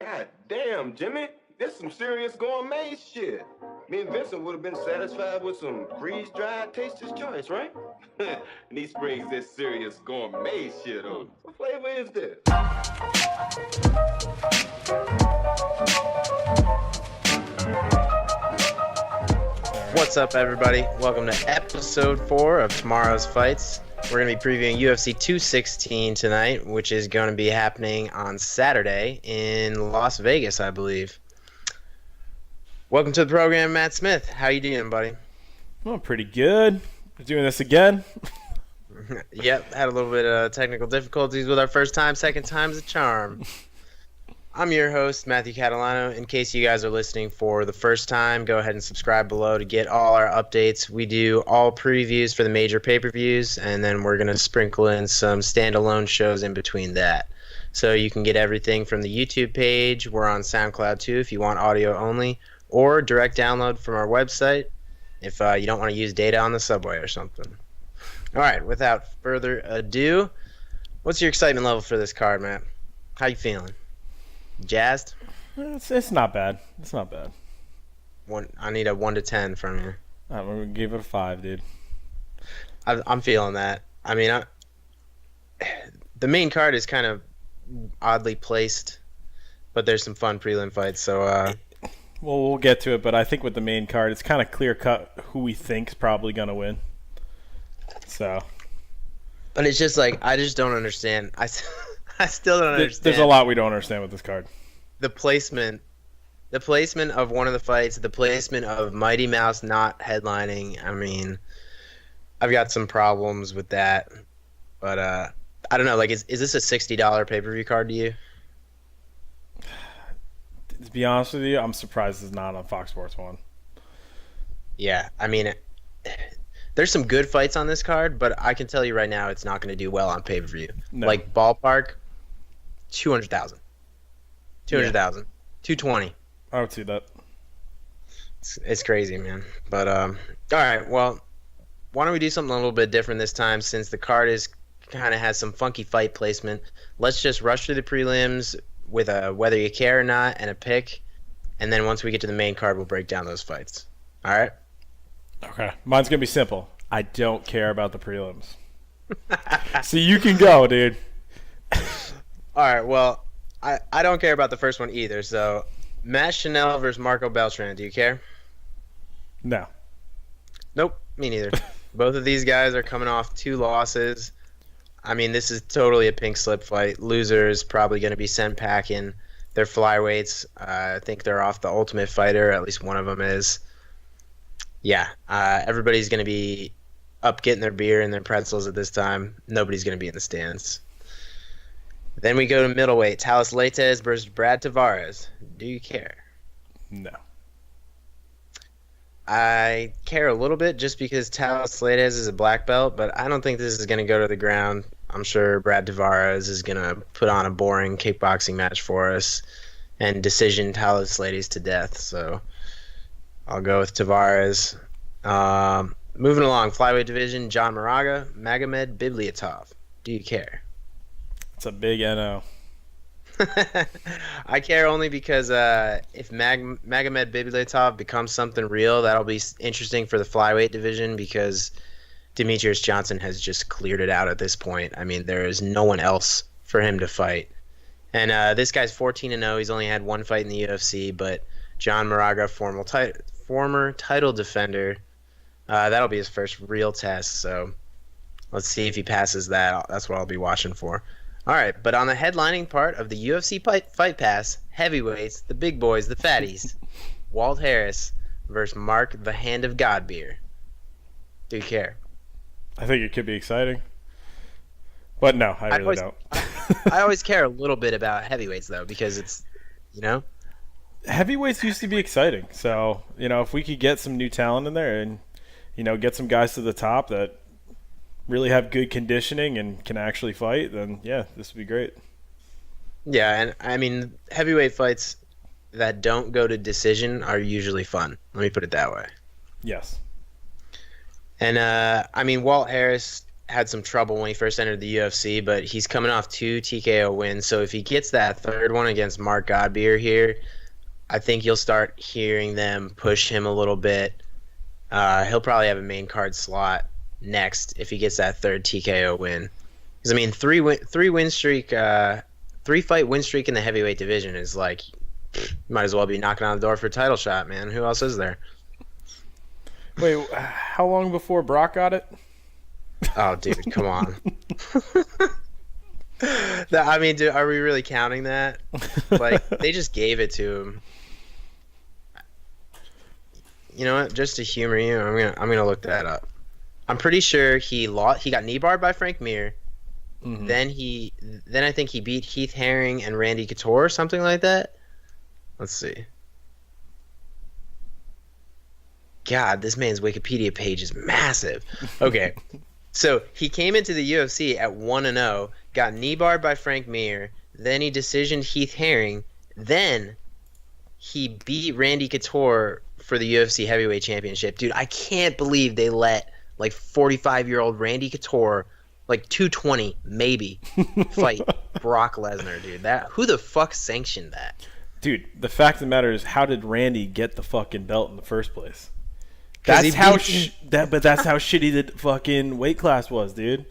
God damn, Jimmy. This some serious gourmet shit. Me and Vincent would have been satisfied with some freeze-dried Taster's Choice, right? And he springs this serious gourmet shit on. What flavor is this? What's up, everybody? Welcome to episode 4 of Tomorrow's Fights. We're going to be previewing UFC 216 tonight, which is going to be happening on Saturday in Las Vegas, I believe. Welcome to the program, Matt Smith. How you doing, buddy? Well, pretty good. We're doing this again. Yep, had a little bit of technical difficulties with our first time. Second time's a charm. I'm your host, Matthew Catalano. In case you guys are listening for the first time, go ahead and subscribe below to get all our updates. We do all previews for the major pay-per-views, and then we're going to sprinkle in some standalone shows in between that. So you can get everything from the YouTube page. We're on SoundCloud too if you want audio only, or direct download from our website if you don't want to use data on the subway or something. All right, without further ado, what's your excitement level for this card, Matt? How you feeling? Jazzed? It's not bad. It's not bad. I need a 1 to 10 from you. I'm going to give it a 5, dude. I'm feeling that. I mean, the main card is kind of oddly placed, but there's some fun prelim fights. So, well, we'll get to it, but I think with the main card, it's kind of clear-cut who we think's probably going to win. So. But it's just like, I just don't understand. I still don't understand. There's a lot we don't understand with this card. The placement of one of the fights, the placement of Mighty Mouse not headlining. I mean, I've got some problems with that. But I don't know. Like, is this a $60 pay-per-view card to you? To be honest with you, I'm surprised it's not on Fox Sports 1. Yeah, I mean, there's some good fights on this card, but I can tell you right now it's not going to do well on pay-per-view. No. Like, ballpark, 200,000. 200,000. 220. I would see that. It's crazy, man. But, all right, well, why don't we do something a little bit different this time since the card kind of has some funky fight placement. Let's just rush through the prelims with a whether you care or not and a pick, and then once we get to the main card, we'll break down those fights. All right? Okay. Mine's going to be simple. I don't care about the prelims. So you can go, dude. All right, well, I don't care about the first one either. So, Matt Chanel versus Marco Beltran. Do you care? No. Nope, me neither. Both of these guys are coming off 2 losses. I mean, this is totally a pink slip fight. Losers probably going to be sent packing. They're flyweights. I think they're off the Ultimate Fighter. At least one of them is. Yeah, everybody's going to be up getting their beer and their pretzels at this time. Nobody's going to be in the stands. Then we go to middleweight. Talis Leites versus Brad Tavares. Do you care? No. I care a little bit just because Talis Leites is a black belt, but I don't think this is going to go to the ground. I'm sure Brad Tavares is going to put on a boring kickboxing match for us and decision Talis Leites to death. So I'll go with Tavares. Moving along, flyweight division, John Moraga, Magomed Bibliatov. Do you care? It's a big NO. I care only because if Magomed Bibliatov becomes something real, that'll be interesting for the flyweight division because Demetrious Johnson has just cleared it out at this point. I mean, there is no one else for him to fight. And this guy's 14-0. He's only had 1 fight in the UFC, but John Moraga, former title defender, that'll be his first real test. So let's see if he passes that. That's what I'll be watching for. All right, but on the headlining part of the UFC Fight Pass, heavyweights, the big boys, the fatties, Walt Harris versus Mark the Hand of God Beer. Do you care? I think it could be exciting. But no, I really don't. I always care a little bit about heavyweights, though, because it's, Heavyweights used to be exciting. So, if we could get some new talent in there and, get some guys to the top that really have good conditioning and can actually fight, then yeah, this would be great. Yeah, and I mean, heavyweight fights that don't go to decision are usually fun. Let me put it that way. Yes. And I mean, Walt Harris had some trouble when he first entered the UFC, but he's coming off 2 TKO wins. So if he gets that third one against Mark Godbeer here, I think you'll start hearing them push him a little bit. He'll probably have a main card slot next if he gets that third TKO win. Because, I mean, 3-fight win streak in the heavyweight division is like, might as well be knocking on the door for a title shot, man. Who else is there? Wait, how long before Brock got it? Oh, dude, come on. I mean, dude, are we really counting that? Like, they just gave it to him. You know what? Just to humor you, I'm gonna look that up. I'm pretty sure he got knee barred by Frank Mir. Mm-hmm. Then I think he beat Heath Herring and Randy Couture or something like that. Let's see. God, this man's Wikipedia page is massive. Okay. So he came into the UFC at 1-0, got knee barred by Frank Mir, then he decisioned Heath Herring, then he beat Randy Couture for the UFC Heavyweight Championship. Dude, I can't believe they let like 45-year-old Randy Couture, like 220 maybe, fight Brock Lesnar, dude. Who the fuck sanctioned that? Dude, the fact of the matter is, how did Randy get the fucking belt in the first place? That's how shitty the fucking weight class was, dude.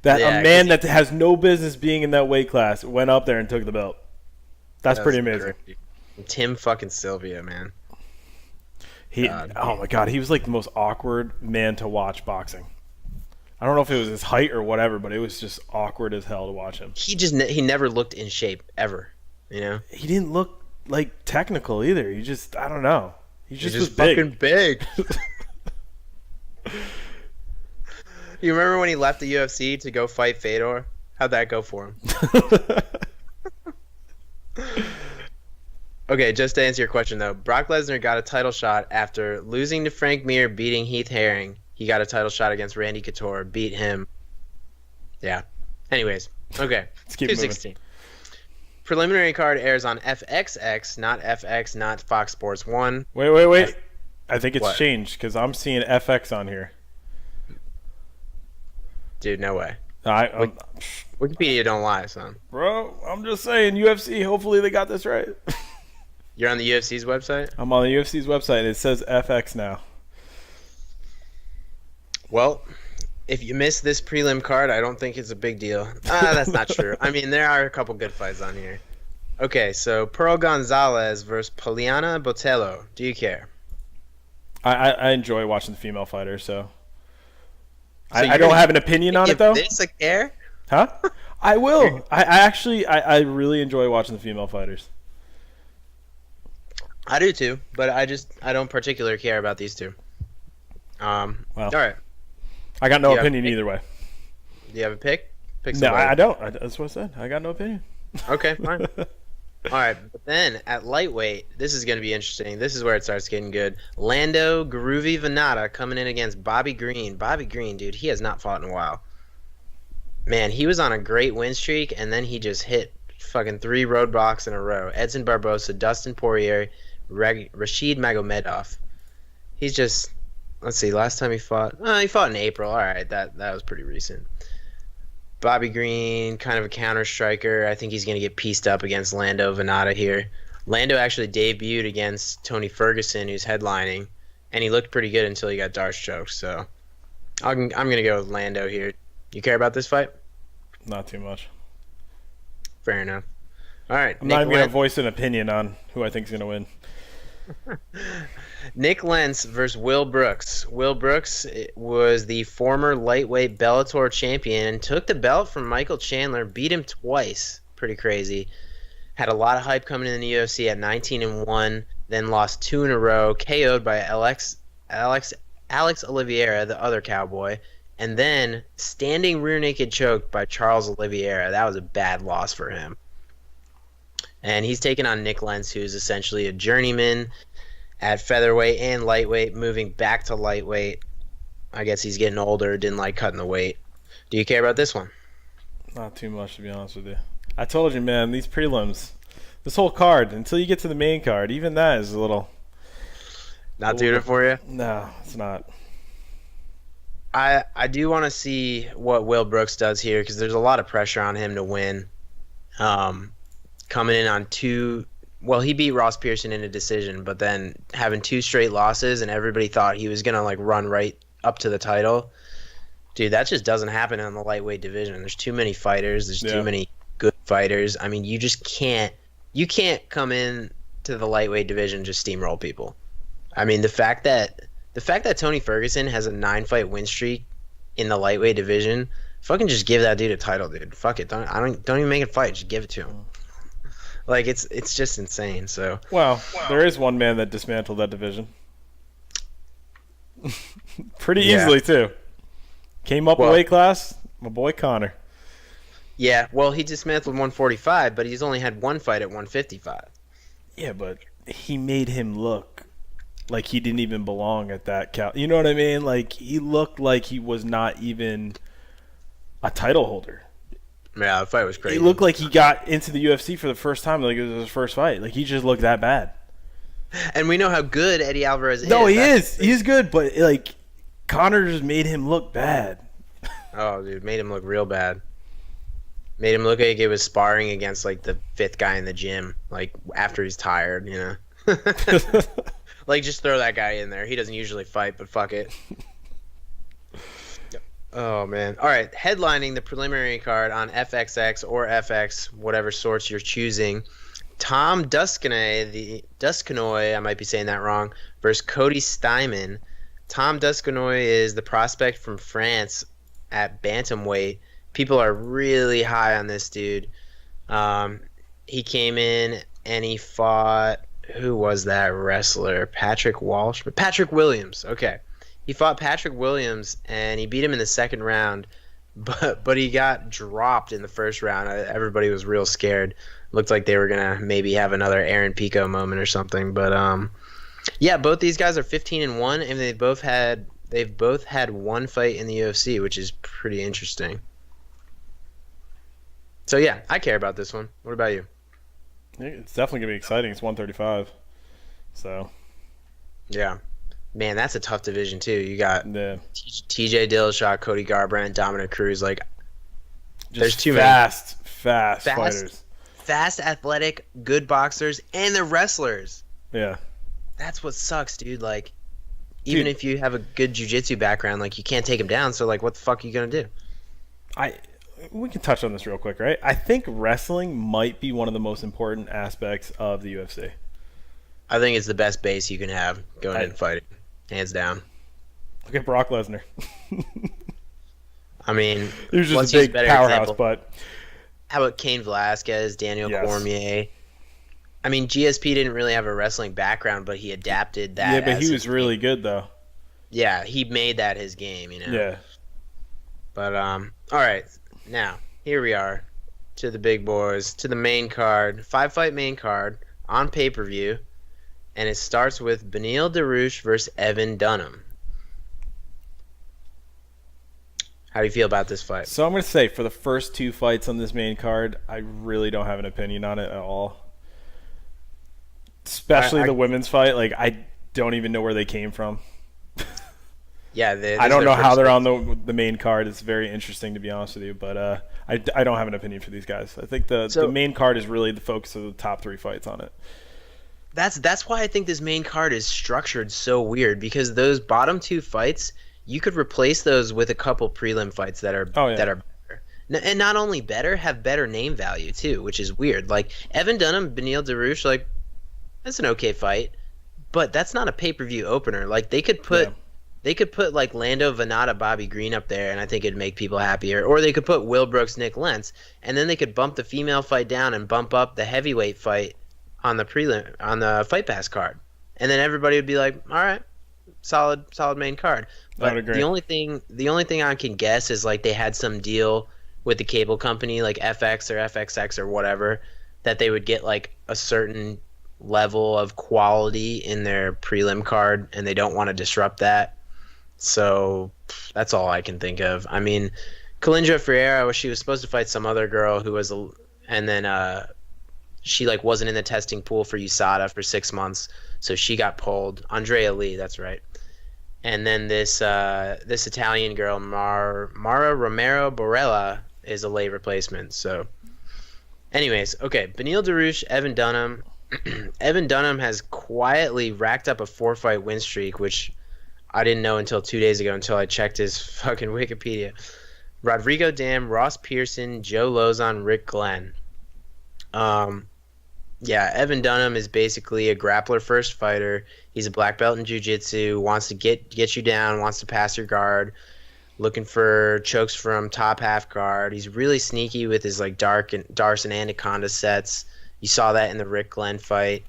A man that has no business being in that weight class went up there and took the belt. That's pretty amazing. Crazy. Tim fucking Sylvia, man. Oh my god, he was like the most awkward man to watch boxing. I don't know if it was his height or whatever, but it was just awkward as hell to watch him. He never looked in shape ever, you know. He didn't look like technical either. I don't know. He just was fucking big. You remember when he left the UFC to go fight Fedor? How'd that go for him? Okay, just to answer your question, though, Brock Lesnar got a title shot after losing to Frank Mir, beating Heath Herring. He got a title shot against Randy Couture, beat him. Yeah. Anyways, okay. Let's keep 216. moving. Preliminary card airs on FXX, not FX, not Fox Sports 1. Wait. I think it's changed because I'm seeing FX on here. Dude, no way. Wikipedia don't lie, son. Bro, I'm just saying, UFC, hopefully they got this right. You're on the UFC's website? I'm on the UFC's website, and it says FX now. Well, if you miss this prelim card, I don't think it's a big deal. That's not true. I mean, there are a couple good fights on here. Okay, so Pearl Gonzalez versus Poliana Botello. Do you care? I enjoy watching the female fighters, so I don't have an opinion on it, though. This a care? Huh? I will. I really enjoy watching the female fighters. I do too, but I don't particularly care about these two. All right. I got no opinion either way. Do you have a pick? No, I don't. That's what I said. I got no opinion. Okay, fine. All right, but then at lightweight, this is going to be interesting. This is where it starts getting good. Lando Groovy Venata coming in against Bobby Green. Bobby Green, dude, he has not fought in a while. Man, he was on a great win streak, and then he just hit fucking 3 roadblocks in a row. Edson Barbosa, Dustin Poirier, Rashid Magomedov. He's just, let's see, last time he fought in April. All right, that was pretty recent. Bobby Green, kind of a counter striker. I think he's going to get pieced up against Lando Venata here. Lando actually debuted against Tony Ferguson, who's headlining, and he looked pretty good until he got Darce choked. So I'm going to go with Lando here. You care about this fight? Not too much. Fair enough. All right. I'm not even going to voice an opinion on who I think is going to win. Nick Lentz versus Will Brooks. Will Brooks was the former lightweight Bellator champion and took the belt from Michael Chandler, beat him twice. Pretty crazy. Had a lot of hype coming in the UFC at 19-1, then lost 2 in a row, KO'd by Alex Oliveira, the other cowboy, and then standing rear naked choked by Charles Oliveira. That was a bad loss for him. And he's taking on Nick Lentz, who's essentially a journeyman at featherweight and lightweight, moving back to lightweight. I guess he's getting older, didn't like cutting the weight. Do you care about this one? Not too much, to be honest with you. I told you, man, these prelims, this whole card, until you get to the main card, even that is a little... Not doing it for you? No, it's not. I do want to see what Will Brooks does here because there's a lot of pressure on him to win. Coming in on he beat Ross Pearson in a decision, but then having 2 straight losses, and everybody thought he was gonna like run right up to the title. Dude, that just doesn't happen in the lightweight division. There's too many fighters. There's too many good fighters. I mean, you just can't. You can't come in to the lightweight division and just steamroll people. I mean, the fact that Tony Ferguson has a 9-fight win streak in the lightweight division, fucking just give that dude a title, dude. Fuck it. Don't even make it fight. Just give it to him. Like it's just insane. So well, there is one man that dismantled that division. Pretty easily too. Came up a weight class, my boy Connor. Yeah, well, he dismantled 145, but he's only had 1 fight at 155. Yeah, but he made him look like he didn't even belong at that You know what I mean? Like, he looked like he was not even a title holder. Yeah, the fight was crazy. He looked like he got into the UFC for the first time, like it was his first fight. Like, he just looked that bad. And we know how good Eddie Alvarez is. No, he is. He's good, but, like, Connor just made him look bad. Oh, dude, made him look real bad. Made him look like he was sparring against, like, the 5th guy in the gym, like, after he's tired, you know? Like, just throw that guy in there. He doesn't usually fight, but fuck it. Oh, man. All right, headlining the preliminary card on FXX or FX, whatever sorts you're choosing, Tom Duskanoy, I might be saying that wrong, versus Cody Steinman. Tom Duskanoy is the prospect from France at bantamweight. People are really high on this dude. He came in and he fought, who was that wrestler? Patrick Williams. Okay. He fought Patrick Williams and he beat him in the 2nd round, but he got dropped in the 1st round. Everybody was real scared. Looked like they were gonna maybe have another Aaron Pico moment or something. But yeah, both these guys are 15-1, and they've both had 1 fight in the UFC, which is pretty interesting. So yeah, I care about this one. What about you? It's definitely gonna be exciting. It's 135, so yeah, man, that's a tough division too. You got TJ Dillashaw, Cody Garbrandt, Dominic Cruz. Like, there's too many fast fighters, fast, athletic, good boxers, and they're wrestlers. Yeah, that's what sucks, dude. Like, even if you have a good jiu-jitsu background, like, you can't take them down. So like, what the fuck are you gonna do? We can touch on this real quick, right? I think wrestling might be one of the most important aspects of the UFC. I think it's the best base you can have going in fighting, hands down. Look at Brock Lesnar. I mean, he was just a big powerhouse, example. But how about Cain Velasquez, Daniel Cormier? I mean, GSP didn't really have a wrestling background, but he adapted that. Yeah, but he was really good, though. Yeah, he made that his game, you know? Yeah. But, all right. Now, here we are to the big boys, to the main card, 5-fight main card on pay-per-view, and it starts with Beneil Dariush versus Evan Dunham. How do you feel about this fight? So I'm going to say, for the first 2 fights on this main card, I really don't have an opinion on it at all. Especially the women's fight. Like, I don't even know where they came from. Yeah, I don't know how they're on the main card. It's very interesting, to be honest with you. But I don't have an opinion for these guys. I think the main card is really the focus of the top 3 fights on it. That's why I think this main card is structured so weird, because those bottom 2 fights, you could replace those with a couple prelim fights that are better. And not only better, have better name value too, which is weird. Like, Evan Dunham, Beneil Dariush, like, that's an okay fight, but that's not a pay-per-view opener. Like, they could put like Lando Venata, Bobby Green up there, and I think it'd make people happier. Or they could put Will Brooks, Nick Lentz, and then they could bump the female fight down and bump up the heavyweight fight on the prelim, on the Fight Pass card, and then everybody would be like, all right, solid main card. But the only thing I can guess is, like, they had some deal with the cable company, like FX or FXX or whatever, that they would get like a certain level of quality in their prelim card, and they don't want to disrupt that. So that's all I can think of. I mean, Kalindra Ferreira, she was supposed to fight some other girl who was and then she like wasn't in the testing pool for USADA for 6 months, so she got pulled. Andrea Lee, that's right. And then this Italian girl, Mara Romero Borella, is a late replacement. So, anyways, okay, Beneil Dariush, Evan Dunham. Evan Dunham has quietly racked up a 4-fight win streak, which I didn't know until 2 days ago until I checked his fucking Wikipedia. Rodrigo Dam, Ross Pearson, Joe Lozon, Rick Glenn. Yeah, Evan Dunham is basically a grappler-first fighter. He's a black belt in jiu-jitsu, wants to get you down, wants to pass your guard, looking for chokes from top half guard. He's really sneaky with his like Darce and Anaconda sets. You saw that in the Rick Glenn fight.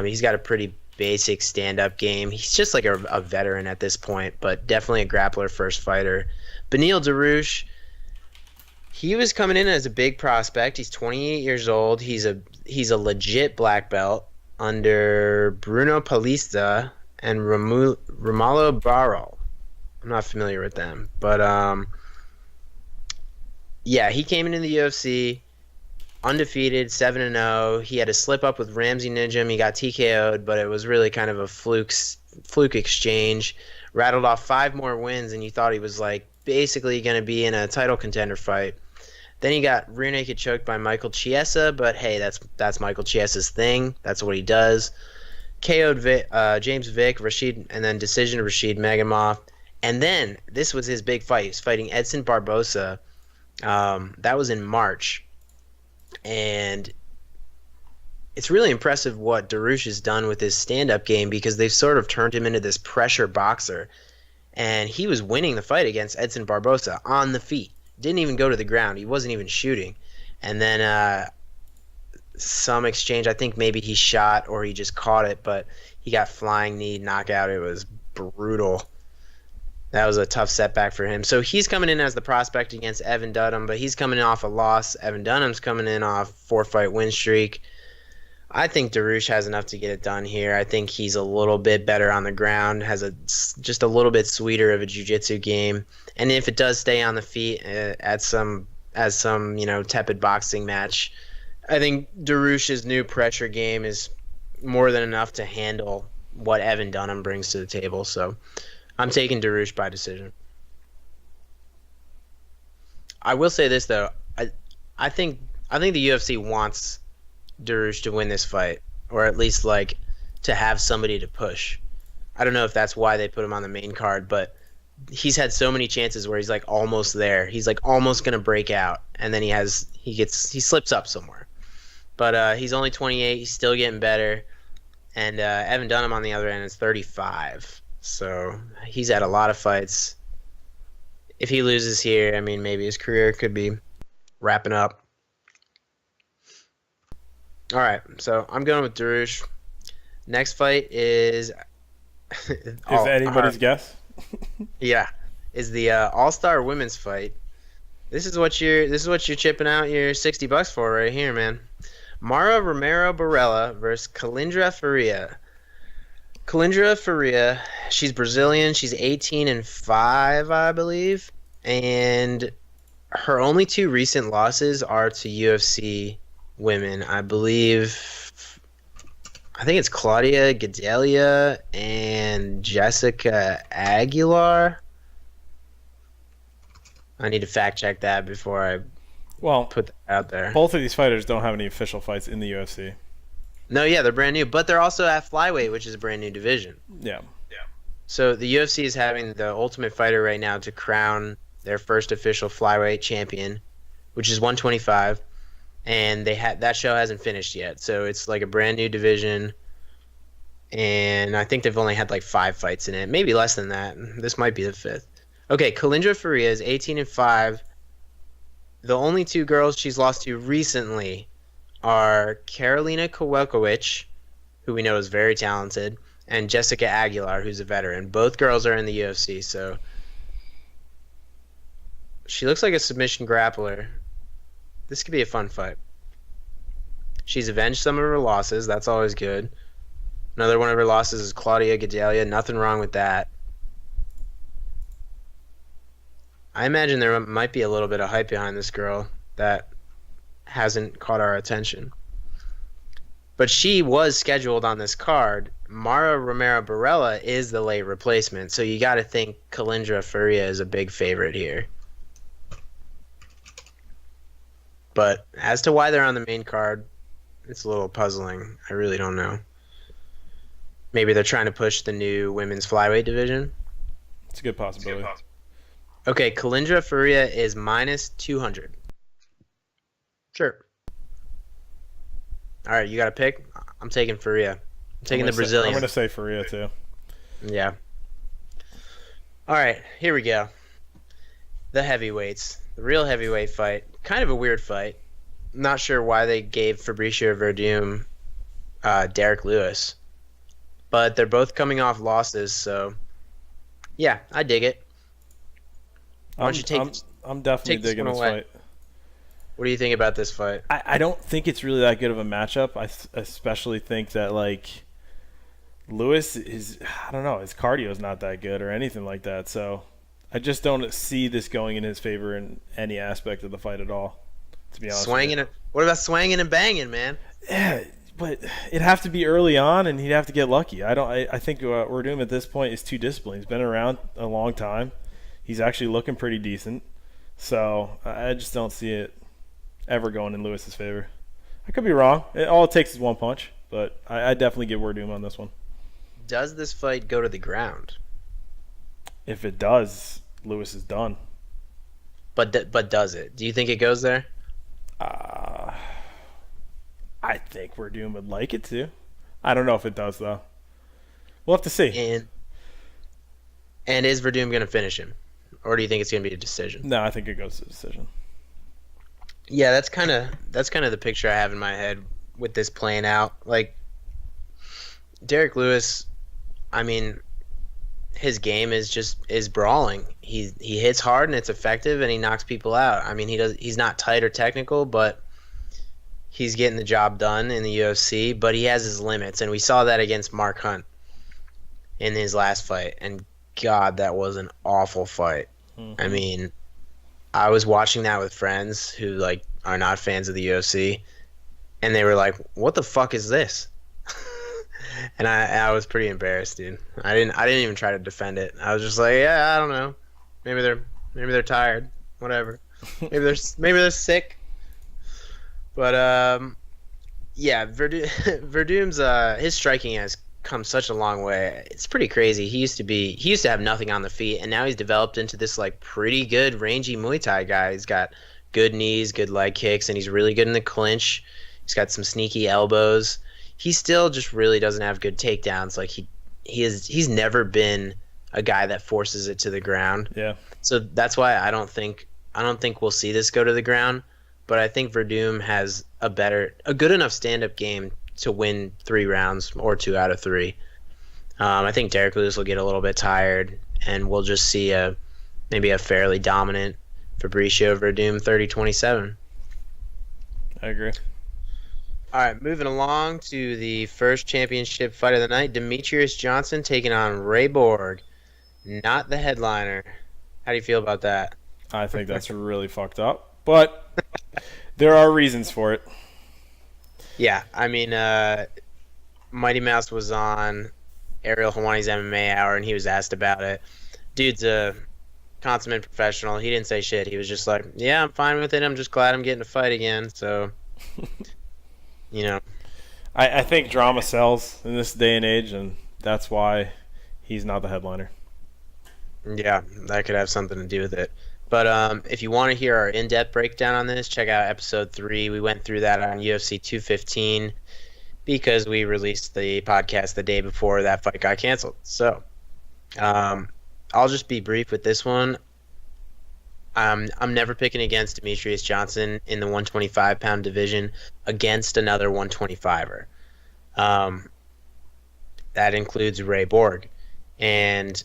He's got a pretty basic stand-up game. He's just like a veteran at this point, but definitely a grappler-first fighter. Beneil Dariush, he was coming in as a big prospect. He's 28 years old. He's a legit black belt under Bruno Palista and Romulo Barral. I'm not familiar with them, but yeah, he came into the UFC undefeated, 7-0. He had a slip up with Ramsey Nijem. He got TKO'd, but it was really kind of a fluke exchange. Rattled off 5 more wins, and you thought he was like basically going to be in a title contender fight. Then he got rear naked choked by Michael Chiesa, but hey, that's Michael Chiesa's thing. That's what he does. KO'd James Vick, and then decision to Rashid Megamov. And then this was his big fight. He was fighting Edson Barbosa. That was in March. And it's really impressive what Dariush has done with his stand-up game, because they've sort of turned him into this pressure boxer. And he was winning the fight against Edson Barbosa on the feet. Didn't even go to the ground. He wasn't even shooting. And then some exchange, I think maybe he shot or he just caught it, but he got flying knee knockout. It was brutal. That was a tough setback for him. So he's coming in as the prospect against Evan Dunham, but he's coming in off a loss. Evan Dunham's coming in off 4-fight win streak. I think Dariush has enough to get it done here. I think he's a little bit better on the ground, has just a little bit sweeter of a jiu-jitsu game. And if it does stay on the feet as some tepid boxing match, I think Dariush's new pressure game is more than enough to handle what Evan Dunham brings to the table. So I'm taking Dariush by decision. I will say this though, I think the UFC wants Dariush to win this fight, or at least like to have somebody to push. I don't know if that's why they put him on the main card, but he's had so many chances where he's like almost there. He's like almost gonna break out, and then he slips up somewhere. But he's only 28. He's still getting better. And Evan Dunham on the other end is 35. So he's had a lot of fights. If he loses here, I mean, maybe his career could be wrapping up. All right, so I'm going with Dariush. Next fight is anybody's guess? Yeah, is the All-Star Women's fight. This is what you're chipping out your $60 for right here, man. Mara Romero Borella versus Kalindra Faria. Kalindra Faria, she's Brazilian. She's 18-5, I believe, and her only 2 recent losses are to UFC women. I think it's Claudia Gadelha and Jessica Aguilar. I need to fact check that before I put that out there. Both of these fighters don't have any official fights in the UFC. No, yeah, they're brand new, but they're also at Flyweight, which is a brand new division. Yeah. So the UFC is having the Ultimate Fighter right now to crown their first official Flyweight champion, which is 125. And that show hasn't finished yet, so it's like a brand new division, and I think they've only had like 5 fights in it, maybe less than that. This might be the 5th. Okay, Kalindra Faria is 18-5. The only 2 girls she's lost to recently are Karolina Kowalkiewicz, who we know is very talented, and Jessica Aguilar, who's a veteran. Both girls are in the UFC, so she looks like a submission grappler. This could be a fun fight. She's avenged some of her losses. That's always good. Another one of her losses is Claudia Gadelha. Nothing wrong with that. I imagine there might be a little bit of hype behind this girl that hasn't caught our attention. But she was scheduled on this card. Mara Romero Barella is the late replacement, so you got to think Kalindra Faria is a big favorite here. But as to why they're on the main card, it's a little puzzling. I really don't know. Maybe they're trying to push the new women's flyweight division. It's a good possibility. Okay, Kalindra Faria is minus 200. Sure. All right, you got to pick? I'm taking Faria. I'm taking the Brazilian. I'm going to say Faria, too. Yeah. All right, here we go. The heavyweights. The real heavyweight fight. Kind of a weird fight. Not sure why they gave Fabricio Verdum Derek Lewis. But they're both coming off losses, so yeah, I dig it. Why don't you take I'm definitely digging this fight. What do you think about this fight? I don't think it's really that good of a matchup. I especially think that, like, Lewis is, I don't know, his cardio is not that good or anything like that. So I just don't see this going in his favor in any aspect of the fight at all, to be honest. What about swinging and banging, man? Yeah, but it'd have to be early on, and he'd have to get lucky. I think what we're doing at this point is too disciplined. He's been around a long time. He's actually looking pretty decent. So I just don't see it ever going in Lewis's favor. I could be wrong. All it takes is one punch, but I definitely give Werdum on this one. Does this fight go to the ground? If it does, Lewis is done. But does it? Do you think it goes there? I think Werdum would like it to. I don't know if it does, though. We'll have to see. And is Werdum going to finish him? Or do you think it's going to be a decision? No, I think it goes to decision. Yeah, that's kind of the picture I have in my head with this playing out. Like, Derek Lewis, I mean, his game is brawling. He hits hard and it's effective and he knocks people out. I mean, he's not tight or technical, but he's getting the job done in the UFC, but he has his limits, and we saw that against Mark Hunt in his last fight, and God, that was an awful fight. Mm-hmm. I mean, I was watching that with friends who, like, are not fans of the UFC, and they were like, what the fuck is this? And I was pretty embarrassed, dude. I didn't even try to defend it. I was just like, yeah, I don't know. Maybe they're tired. Whatever. Maybe they're sick. But yeah, Verdum's his striking has come such a long way. It's pretty crazy. He used to have nothing on the feet, and now he's developed into this, like, pretty good rangy Muay Thai guy. He's got good knees, good leg kicks, and he's really good in the clinch. He's got some sneaky elbows. He still just really doesn't have good takedowns. Like, he's never been a guy that forces it to the ground. Yeah. So that's why I don't think we'll see this go to the ground. But I think Verdum has a good enough stand-up game to win 3 rounds or 2 out of 3. I think Derek Lewis will get a little bit tired, and we'll just see maybe a fairly dominant Fabricio Verdum 30-27. I agree. All right, moving along to the first championship fight of the night. Demetrious Johnson taking on Ray Borg, not the headliner. How do you feel about that? I think that's really fucked up, but there are reasons for it. Yeah, I mean, Mighty Mouse was on Ariel Helwani's MMA Hour, and he was asked about it. Dude's a consummate professional. He didn't say shit. He was just like, yeah, I'm fine with it. I'm just glad I'm getting to fight again. So, you know. I think drama sells in this day and age, and that's why he's not the headliner. Yeah, that could have something to do with it. But if you want to hear our in-depth breakdown on this, check out episode 3. We went through that on UFC 215 because we released the podcast the day before that fight got canceled. So I'll just be brief with this one. I'm never picking against Demetrious Johnson in the 125-pound division against another 125er. That includes Ray Borg. And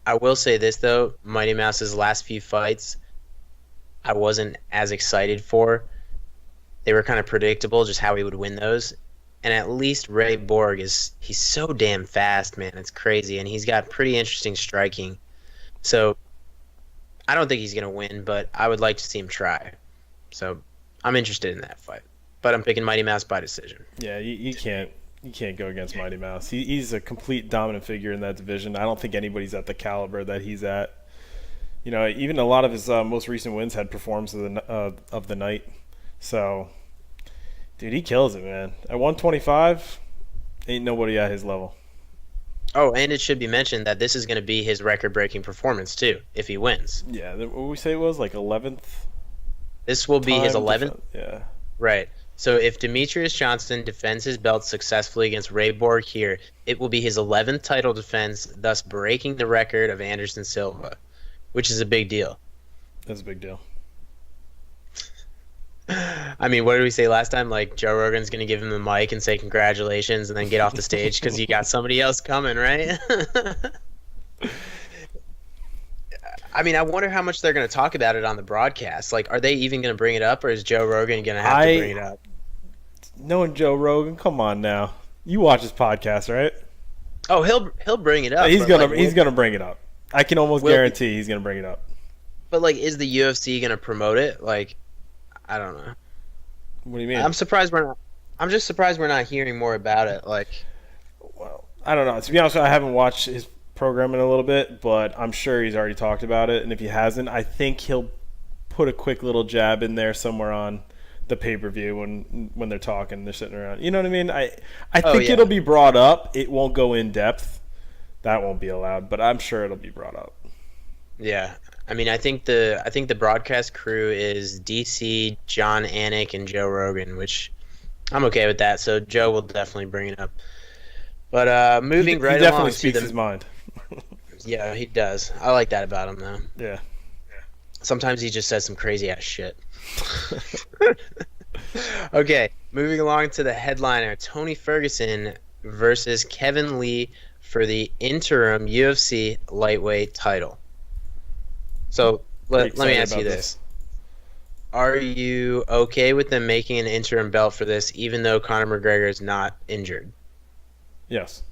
I will say this, though. Mighty Mouse's last few fights, I wasn't as excited for. They were kind of predictable, just how he would win those. And at least Ray Borg he's so damn fast, man. It's crazy. And he's got pretty interesting striking. So I don't think he's going to win, but I would like to see him try. So I'm interested in that fight. But I'm picking Mighty Mouse by decision. Yeah, you can't You can't go against Mighty Mouse. He's a complete dominant figure in that division. I don't think anybody's at the caliber that he's at. You know, even a lot of his most recent wins had performance of the night. So, dude, he kills it, man. At 125, ain't nobody at his level. Oh, and it should be mentioned that this is going to be his record-breaking performance, too, if he wins. Yeah, what we say it was, like 11th? This will be his 11th? Yeah. Right. So if Demetrious Johnson defends his belt successfully against Ray Borg here, it will be his 11th title defense, thus breaking the record of Anderson Silva, which is a big deal. That's a big deal. I mean, what did we say last time? Like, Joe Rogan's going to give him the mic and say congratulations and then get off the stage because you got somebody else coming, right? I mean, I wonder how much they're going to talk about it on the broadcast. Like, are they even going to bring it up, or is Joe Rogan going to have to bring it up? Knowing Joe Rogan, come on now. You watch his podcast, right? Oh, he'll bring it up. He's gonna bring it up. I can almost guarantee he's gonna bring it up. But like, is the UFC gonna promote it? Like, I don't know. What do you mean? I'm just surprised we're not hearing more about it. Like, well, I don't know. To be honest, I haven't watched his program in a little bit, but I'm sure he's already talked about it. And if he hasn't, I think he'll put a quick little jab in there somewhere on the pay-per-view when they're talking, they're sitting around. You know what I mean? I think it'll be brought up. It won't go in depth. That won't be allowed, but I'm sure it'll be brought up. Yeah. I mean, I think the broadcast crew is DC, John Anik, and Joe Rogan, which I'm okay with that. So Joe will definitely bring it up. But moving right along, he definitely speaks his mind. Yeah, he does. I like that about him, though. Yeah. Sometimes he just says some crazy ass shit. Okay, moving along to the headliner, Tony Ferguson versus Kevin Lee for the interim UFC lightweight title. So let me ask you this. Are you okay with them making an interim belt for this, even though Conor McGregor is not injured? Yes.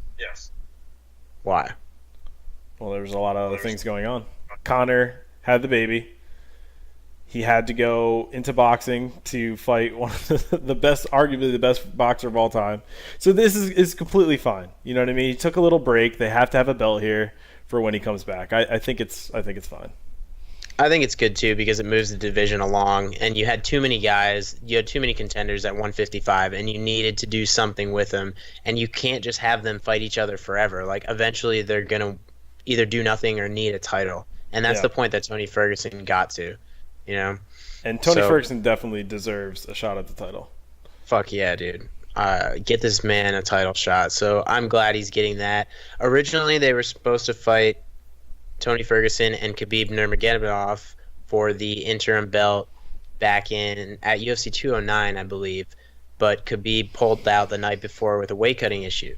Why? Well, there was a lot of other things going on. Conor had the baby. He had to go into boxing to fight one of the best, arguably the best boxer of all time. So this is completely fine. You know what I mean? He took a little break. They have to have a belt here for when he comes back. I think it's fine. I think it's good too because it moves the division along, and you had too many guys, you had too many contenders at 155, and you needed to do something with them, and you can't just have them fight each other forever. Like, eventually they're gonna either do nothing or need a title, and that's the point that Tony Ferguson got to, you know. And Tony Ferguson definitely deserves a shot at the title. Fuck yeah, dude. Get this man a title shot. So I'm glad he's getting that. Originally, they were supposed to fight Tony Ferguson and Khabib Nurmagomedov for the interim belt back at UFC 209, I believe. But Khabib pulled out the night before with a weight cutting issue.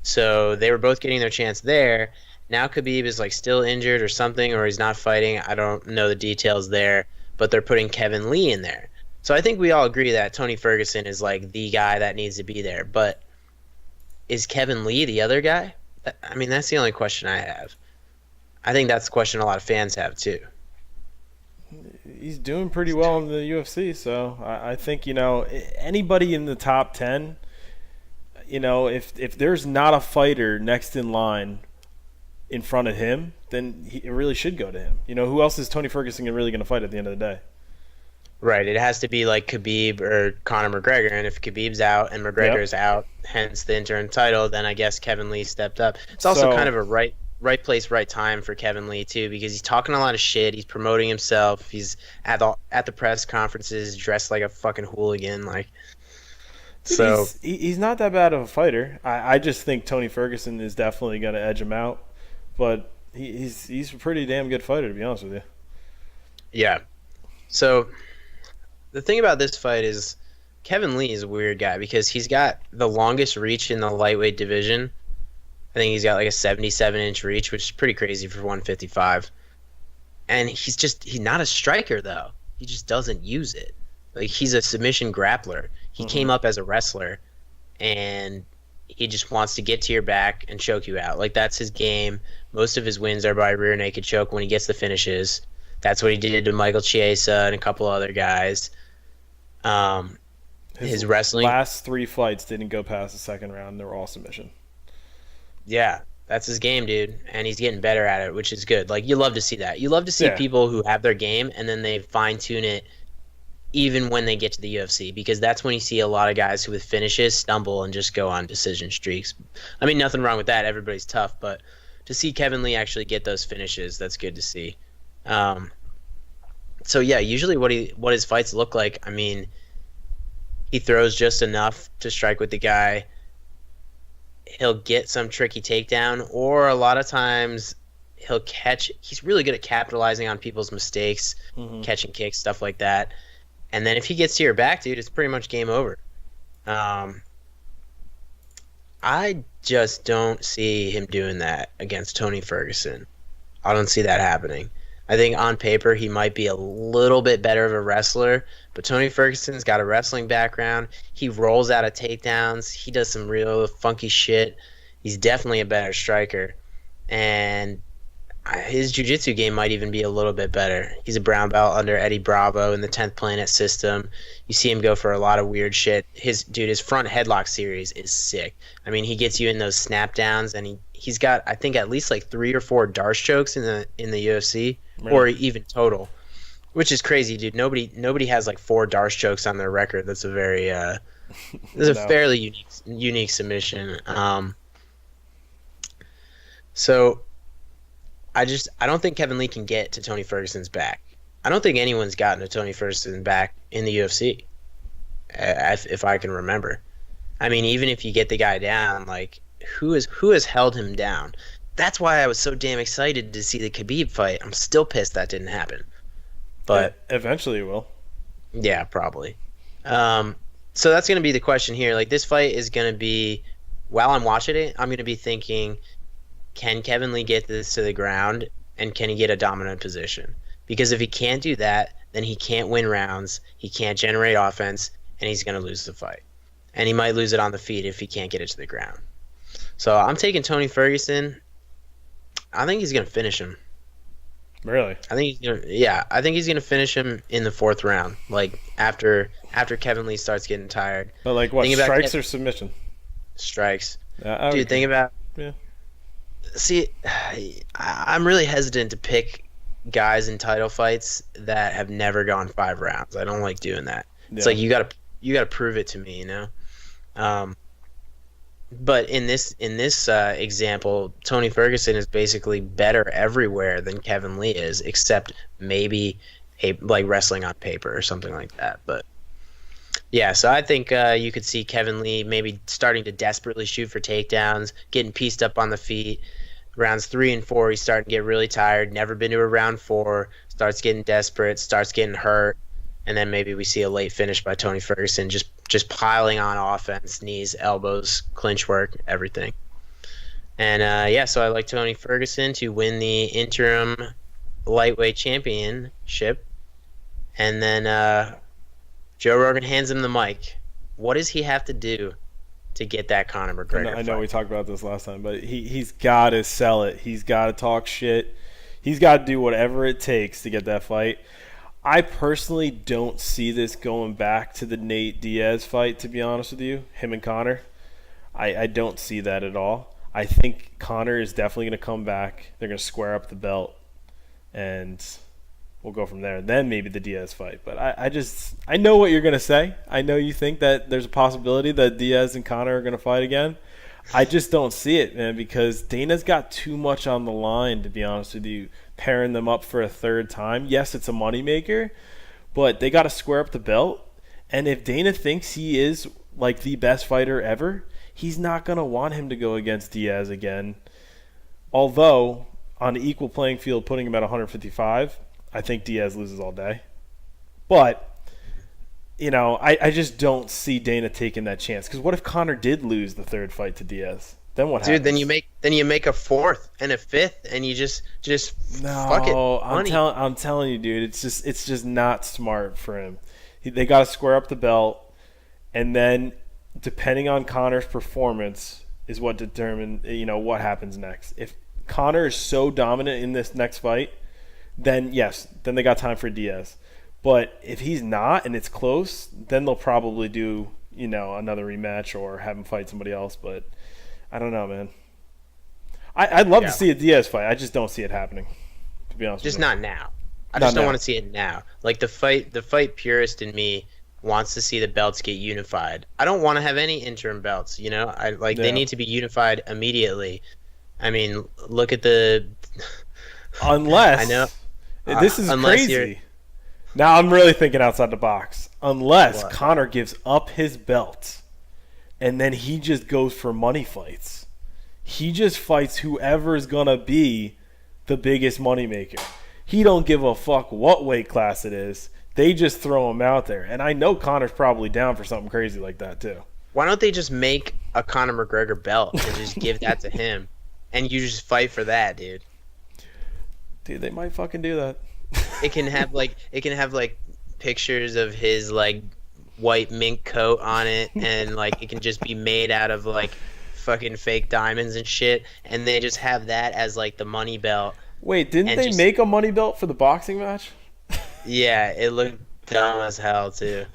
So they were both getting their chance there. Now Khabib is like still injured or something, or he's not fighting. I don't know the details there, but they're putting Kevin Lee in there. So I think we all agree that Tony Ferguson is like the guy that needs to be there. But is Kevin Lee the other guy? I mean, that's the only question I have. I think that's the question a lot of fans have too. He's doing pretty well in the UFC, so I think, you know, anybody in the top 10, you know, if there's not a fighter next in line in front of him, then it really should go to him. You know, who else is Tony Ferguson really going to fight at the end of the day? Right. It has to be like Khabib or Conor McGregor, and if Khabib's out and McGregor's out, hence the interim title, then I guess Kevin Lee stepped up. It's also kind of a right place, right time for Kevin Lee too, because he's talking a lot of shit. He's promoting himself. He's at the press conferences dressed like a fucking hooligan. Like, so he's not that bad of a fighter. I just think Tony Ferguson is definitely going to edge him out, but he's a pretty damn good fighter, to be honest with you. Yeah. So the thing about this fight is Kevin Lee is a weird guy because he's got the longest reach in the lightweight division. I think he's got like a 77-inch reach, which is pretty crazy for 155. And he's not a striker, though. He just doesn't use it. Like, he's a submission grappler. He came up as a wrestler, and he just wants to get to your back and choke you out. Like, that's his game. Most of his wins are by rear naked choke when he gets the finishes. That's what he did to Michael Chiesa and a couple other guys. His his wrestling. Last 3 fights didn't go past the second round. They were all submission. Yeah, that's his game, dude, and he's getting better at it, which is good. Like, you love to see that. You love to see people who have their game and then they fine-tune it even when they get to the UFC, because that's when you see a lot of guys who with finishes stumble and just go on decision streaks. I mean, nothing wrong with that. Everybody's tough, but to see Kevin Lee actually get those finishes, that's good to see. So yeah, usually what his fights look like, I mean, he throws just enough to strike with the guy. He'll get some tricky takedown, or a lot of times he'll catch. He's really good at capitalizing on people's mistakes, catching kicks, stuff like that. And then if he gets to your back, dude, it's pretty much game over. I just don't see him doing that against Tony Ferguson. I don't see that happening. I think on paper he might be a little bit better of a wrestler, but Tony Ferguson's got a wrestling background. He rolls out of takedowns. He does some real funky shit. He's definitely a better striker. And his jiu-jitsu game might even be a little bit better. He's a brown belt under Eddie Bravo in the 10th Planet system. You see him go for a lot of weird shit. His front headlock series is sick. I mean, he gets you in those snap downs, and he's got, I think, at least like 3 or 4 Darce chokes in the UFC, right, or even total, which is crazy, dude. Nobody has like 4 Darce chokes on their record. That's a very that's a fairly unique submission. So I don't think Kevin Lee can get to Tony Ferguson's back. I don't think anyone's gotten to Tony Ferguson's back in the UFC, if I can remember. I mean, even if you get the guy down, like who has held him down? That's why I was so damn excited to see the Khabib fight. I'm still pissed that didn't happen, but eventually it will. Yeah, probably. So that's going to be the question here. Like, this fight is going to be, while I'm watching it, I'm going to be thinking, can Kevin Lee get this to the ground, and can he get a dominant position? Because if he can't do that, then he can't win rounds, he can't generate offense, and he's going to lose the fight. And he might lose it on the feet if he can't get it to the ground. So I'm taking Tony Ferguson. I think he's going to finish him. Really? I think he's going to finish him in the 4th round, like after Kevin Lee starts getting tired. But like what, strikes or submission? Strikes. Dude, think about... Yeah. See, I'm really hesitant to pick guys in title fights that have never gone 5 rounds. I don't like doing that. Yeah. It's like you gotta prove it to me, you know. But in this example, Tony Ferguson is basically better everywhere than Kevin Lee is, except maybe like wrestling on paper or something like that. But yeah, so I think you could see Kevin Lee maybe starting to desperately shoot for takedowns, getting pieced up on the feet. Rounds 3 and 4, he's starting to get really tired. Never been to a round 4. Starts getting desperate. Starts getting hurt, and then maybe we see a late finish by Tony Ferguson, just piling on offense, knees, elbows, clinch work, everything. And so I like Tony Ferguson to win the interim lightweight championship, and then Joe Rogan hands him the mic. What does he have to do to get that Conor McGregor I know fight? We talked about this last time, but he's got to sell it. He's got to talk shit. He's got to do whatever it takes to get that fight. I personally don't see this going back to the Nate Diaz fight, to be honest with you, him and Conor. I don't see that at all. I think Conor is definitely going to come back. They're going to square up the belt, and we'll go from there. Then maybe the Diaz fight. But I know what you're going to say. I know you think that there's a possibility that Diaz and Conor are going to fight again. I just don't see it, man, because Dana's got too much on the line, to be honest with you, pairing them up for a 3rd time. Yes, it's a moneymaker, but they got to square up the belt. And if Dana thinks he is like the best fighter ever, he's not going to want him to go against Diaz again. Although, on an equal playing field, putting him at 155, I think Diaz loses all day. But, you know, I just don't see Dana taking that chance. Because what if Conor did lose the 3rd fight to Diaz? Then what happens? Dude, then you make a 4th and a 5th, and you just fuck it. I'm telling you, dude, it's just not smart for him. They got to square up the belt, and then depending on Conor's performance is what determines, you know, what happens next. If Conor is so dominant in this next fight, then yes, then they got time for Diaz. But if he's not and it's close, then they'll probably do, another rematch or have him fight somebody else. But I don't know, man. I'd love to see a Diaz fight. I just don't see it happening, to be honest with you. Just not now. I just don't want to see it now. Like the fight purist in me wants to see the belts get unified. I don't want to have any interim belts, they need to be unified immediately. I mean, look at the unless I know this is crazy. Now I'm really thinking outside the box. Unless Conor gives up his belt and then he just goes for money fights. He just fights whoever is going to be the biggest moneymaker. He don't give a fuck what weight class it is. They just throw him out there. And I know Conor's probably down for something crazy like that too. Why don't they just make a Conor McGregor belt and just give that to him? And you just fight for that, dude. Dude, they might fucking do that. It can have pictures of his white mink coat on it, and it can just be made out of fucking fake diamonds and shit, and they just have that as the money belt. Wait, didn't they make a money belt for the boxing match? Yeah, it looked dumb as hell too.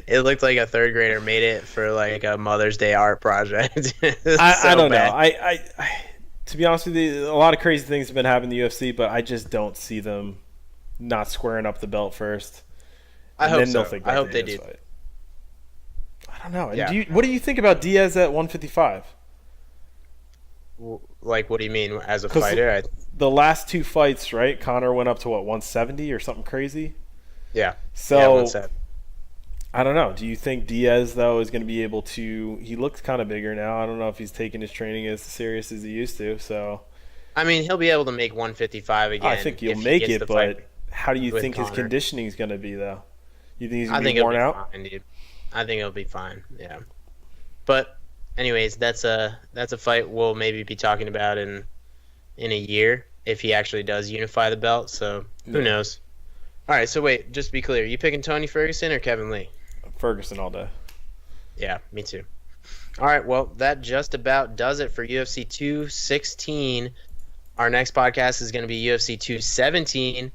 It looked like a third grader made it for a Mother's Day art project. I don't know. I to be honest with you, a lot of crazy things have been happening in the UFC, but I just don't see them not squaring up the belt first. I hope so. I hope they do. Fight. I don't know. Yeah. What do you think about Diaz at 155? What do you mean as a fighter? The last two fights, right? Conor went up to 170 or something crazy? Yeah. So, yeah, 170. I don't know. Do you think Diaz, though, is going to be able to... He looks kind of bigger now. I don't know if he's taking his training as serious as he used to, so... I mean, he'll be able to make 155 again. I think he'll make it, but how do you think his conditioning is going to be, though? You think he's going to be worn out? Fine, dude. I think he'll be fine, yeah. But, anyways, that's a fight we'll maybe be talking about in a year if he actually does unify the belt, so who knows. All right, so wait, just to be clear, you picking Tony Ferguson or Kevin Lee? Ferguson all day. Yeah, me too. All right, well, that just about does it for UFC 216. Our next podcast is going to be UFC 217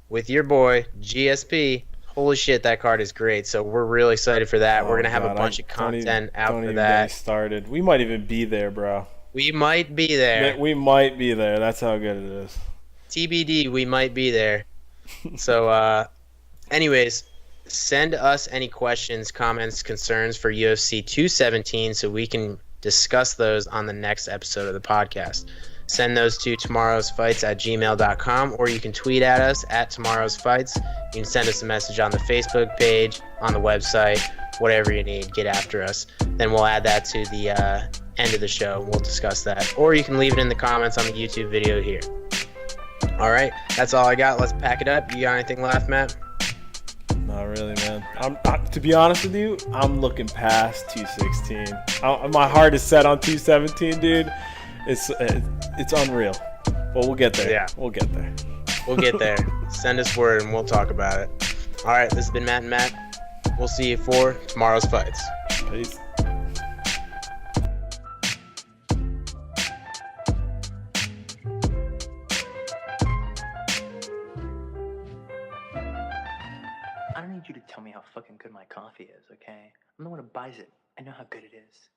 with your boy, GSP. Holy shit, that card is great, so we're really excited for that. We're going to have a bunch of content out for that. Started. We might even be there, bro. We might be there. We might be there. That's how good it is. TBD, we might be there. So, anyways, send us any questions, comments, concerns for UFC 217 so we can discuss those on the next episode of the podcast. Send those to tomorrowsfights@gmail.com, or you can tweet at us at tomorrowsfights. You can send us a message on the Facebook page, on the website, whatever you need. Get after us. Then we'll add that to the end of the show. We'll discuss that. Or you can leave it in the comments on the YouTube video here. All right, that's all I got. Let's pack it up. You got anything left, Matt? Not really, man. To be honest with you, I'm looking past 216. My heart is set on 217, dude. It's unreal. But we'll get there. Yeah. We'll get there. We'll get there. Send us word and we'll talk about it. All right, this has been Matt and Matt. We'll see you for tomorrow's fights. Peace. I don't need you to tell me how fucking good my coffee is, okay? I'm the one who buys it. I know how good it is.